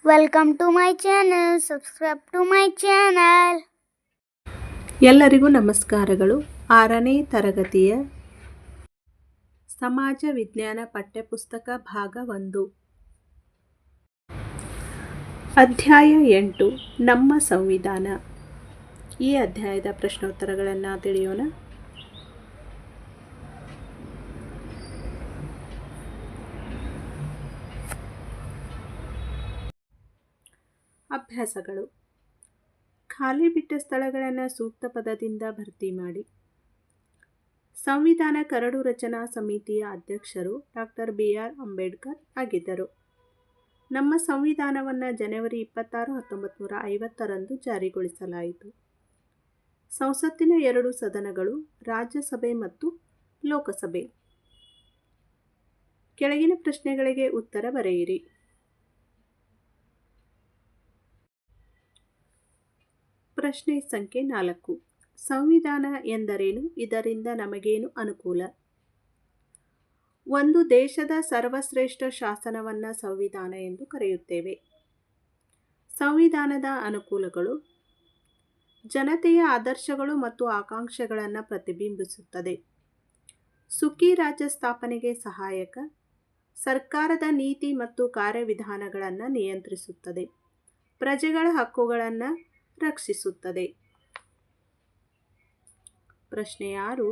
Welcome to my channel. Subscribe to my channel. ಎಲ್ಲರಿಗೂ ನಮಸ್ಕಾರಗಳು. 6ನೇ ತರಗತಿಯ ಸಮಾಜ ವಿಜ್ಞಾನ ಪಠ್ಯಪುಸ್ತಕ ಭಾಗ 1 ಅಧ್ಯಾಯ 8 ನಮ್ಮ ಸಂವಿಧಾನ. ಈ ಅಧ್ಯಾಯದ ಪ್ರಶ್ನೋತ್ತರಗಳನ್ನು ತಿಳಿಯೋಣ. ಅಭ್ಯಾಸಗಳು. ಖಾಲಿ ಬಿಟ್ಟ ಸ್ಥಳಗಳನ್ನು ಸೂಕ್ತ ಪದದಿಂದ ಭರ್ತಿ ಮಾಡಿ. ಸಂವಿಧಾನ ಕರಡು ರಚನಾ ಸಮಿತಿಯ ಅಧ್ಯಕ್ಷರು ಡಾಕ್ಟರ್ BR ಅಂಬೇಡ್ಕರ್ ಆಗಿದ್ದರು. ನಮ್ಮ ಸಂವಿಧಾನವನ್ನು ಜನವರಿ 26, 1950 ಜಾರಿಗೊಳಿಸಲಾಯಿತು. ಸಂಸತ್ತಿನ 2 ಸದನಗಳು, ರಾಜ್ಯಸಭೆ ಮತ್ತು ಲೋಕಸಭೆ. ಕೆಳಗಿನ ಪ್ರಶ್ನೆಗಳಿಗೆ ಉತ್ತರ ಬರೆಯಿರಿ. ಪ್ರಶ್ನೆ ಸಂಖ್ಯೆ 4. ಸಂವಿಧಾನ ಎಂದರೇನು? ಇದರಿಂದ ನಮಗೇನು ಅನುಕೂಲ? ಒಂದು ದೇಶದ ಸರ್ವಶ್ರೇಷ್ಠ ಶಾಸನವನ್ನು ಸಂವಿಧಾನ ಎಂದು ಕರೆಯುತ್ತೇವೆ. ಸಂವಿಧಾನದ ಅನುಕೂಲಗಳು: ಜನತೆಯ ಆದರ್ಶಗಳು ಮತ್ತು ಆಕಾಂಕ್ಷೆಗಳನ್ನು ಪ್ರತಿಬಿಂಬಿಸುತ್ತದೆ. ಸುಖಿ ರಾಜ್ಯ ಸ್ಥಾಪನೆಗೆ ಸಹಾಯಕ. ಸರ್ಕಾರದ ನೀತಿ ಮತ್ತು ಕಾರ್ಯವಿಧಾನಗಳನ್ನು ನಿಯಂತ್ರಿಸುತ್ತದೆ. ಪ್ರಜೆಗಳ ಹಕ್ಕುಗಳನ್ನು ರಕ್ಷಿಸುತ್ತದೆ. ಪ್ರಶ್ನೆ 6.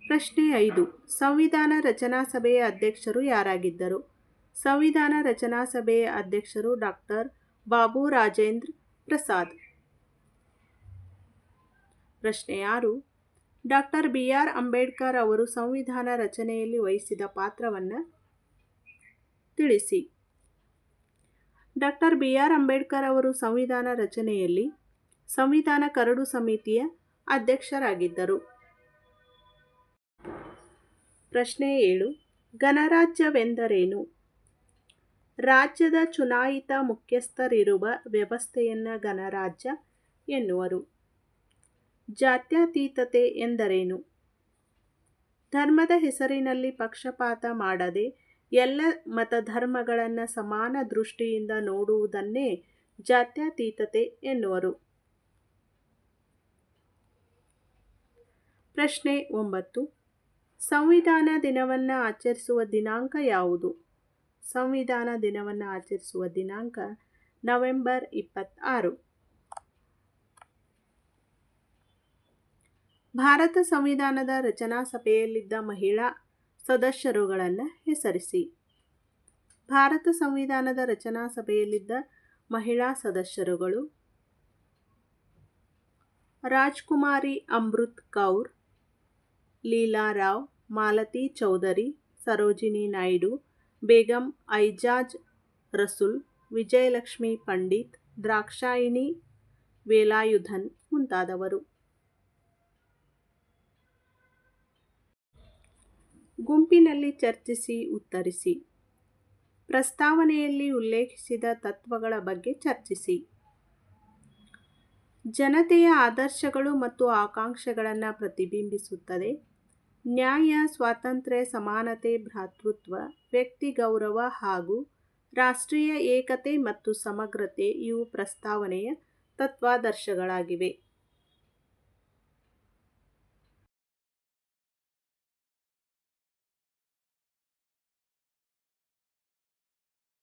ಪ್ರಶ್ನೆ 5. ಸಂವಿಧಾನ ರಚನಾ ಸಭೆಯ ಅಧ್ಯಕ್ಷರು ಯಾರಾಗಿದ್ದರು? ಸಂವಿಧಾನ ರಚನಾ ಸಭೆಯ ಅಧ್ಯಕ್ಷರು ಡಾಕ್ಟರ್ ಬಾಬು ರಾಜೇಂದ್ರ ಪ್ರಸಾದ್. ಪ್ರಶ್ನೆ 6. ಡಾಕ್ಟರ್ BR ಅಂಬೇಡ್ಕರ್ ಅವರು ಸಂವಿಧಾನ ರಚನೆಯಲ್ಲಿ ವಹಿಸಿದ ಪಾತ್ರವನ್ನು ತಿಳಿಸಿ. ಡಾಕ್ಟರ್ BR ಅಂಬೇಡ್ಕರ್ ಅವರು ಸಂವಿಧಾನ ರಚನೆಯಲ್ಲಿ ಸಂವಿಧಾನ ಕರಡು ಸಮಿತಿಯ ಅಧ್ಯಕ್ಷರಾಗಿದ್ದರು. ಪ್ರಶ್ನೆ 7. ಗಣರಾಜ್ಯವೆಂದರೇನು? ರಾಜ್ಯದ ಚುನಾಯಿತ ಮುಖ್ಯಸ್ಥರಿರುವ ವ್ಯವಸ್ಥೆಯನ್ನು ಗಣರಾಜ್ಯ ಎನ್ನುವರು. ಜಾತ್ಯತೀತತೆ ಎಂದರೇನು? ಧರ್ಮದ ಹೆಸರಿನಲ್ಲಿ ಪಕ್ಷಪಾತ ಮಾಡದೆ ಎಲ್ಲ ಮತಧರ್ಮಗಳನ್ನು ಸಮಾನ ದೃಷ್ಟಿಯಿಂದ ನೋಡುವುದನ್ನೇ ಜಾತ್ಯತೀತತೆ ಎನ್ನುವರು. ಪ್ರಶ್ನೆ 9. ಸಂವಿಧಾನ ದಿನವನ್ನು ಆಚರಿಸುವ ದಿನಾಂಕ ಯಾವುದು? ಸಂವಿಧಾನ ದಿನವನ್ನು ಆಚರಿಸುವ ದಿನಾಂಕ ನವೆಂಬರ್ 26. ಭಾರತ ಸಂವಿಧಾನದ ರಚನಾ ಸಭೆಯಲ್ಲಿದ್ದ ಮಹಿಳಾ ಸದಸ್ಯರುಗಳನ್ನು ಹೆಸರಿಸಿ. ಭಾರತ ಸಂವಿಧಾನದ ರಚನಾ ಸಭೆಯಲ್ಲಿದ್ದ ಮಹಿಳಾ ಸದಸ್ಯರುಗಳು: ರಾಜ್ಕುಮಾರಿ ಅಮೃತ್ ಕೌರ್, ಲೀಲಾ ರಾವ್, ಮಾಲತಿ ಚೌಧರಿ, ಸರೋಜಿನಿ ನಾಯ್ಡು, ಬೇಗಂ ಐಜಾಜ್ ರಸುಲ್, ವಿಜಯಲಕ್ಷ್ಮಿ ಪಂಡಿತ್, ದ್ರಾಕ್ಷಾಯಿಣಿ ವೇಲಾಯುಧನ್ ಮುಂತಾದವರು. ಗುಂಪಿನಲ್ಲಿ ಚರ್ಚಿಸಿ ಉತ್ತರಿಸಿ. ಪ್ರಸ್ತಾವನೆಯಲ್ಲಿ ಉಲ್ಲೇಖಿಸಿದ ತತ್ವಗಳ ಬಗ್ಗೆ ಚರ್ಚಿಸಿ. ಜನತೆಯ ಆದರ್ಶಗಳು ಮತ್ತು ಆಕಾಂಕ್ಷೆಗಳನ್ನು ಪ್ರತಿಬಿಂಬಿಸುತ್ತದೆ. ನ್ಯಾಯ, ಸ್ವಾತಂತ್ರ್ಯ, ಸಮಾನತೆ, ಭ್ರಾತೃತ್ವ, ವ್ಯಕ್ತಿ ಗೌರವ ಹಾಗೂ ರಾಷ್ಟ್ರೀಯ ಏಕತೆ ಮತ್ತು ಸಮಗ್ರತೆ ಇವು ಪ್ರಸ್ತಾವನೆಯ ತತ್ವಾದರ್ಶಗಳಾಗಿವೆ.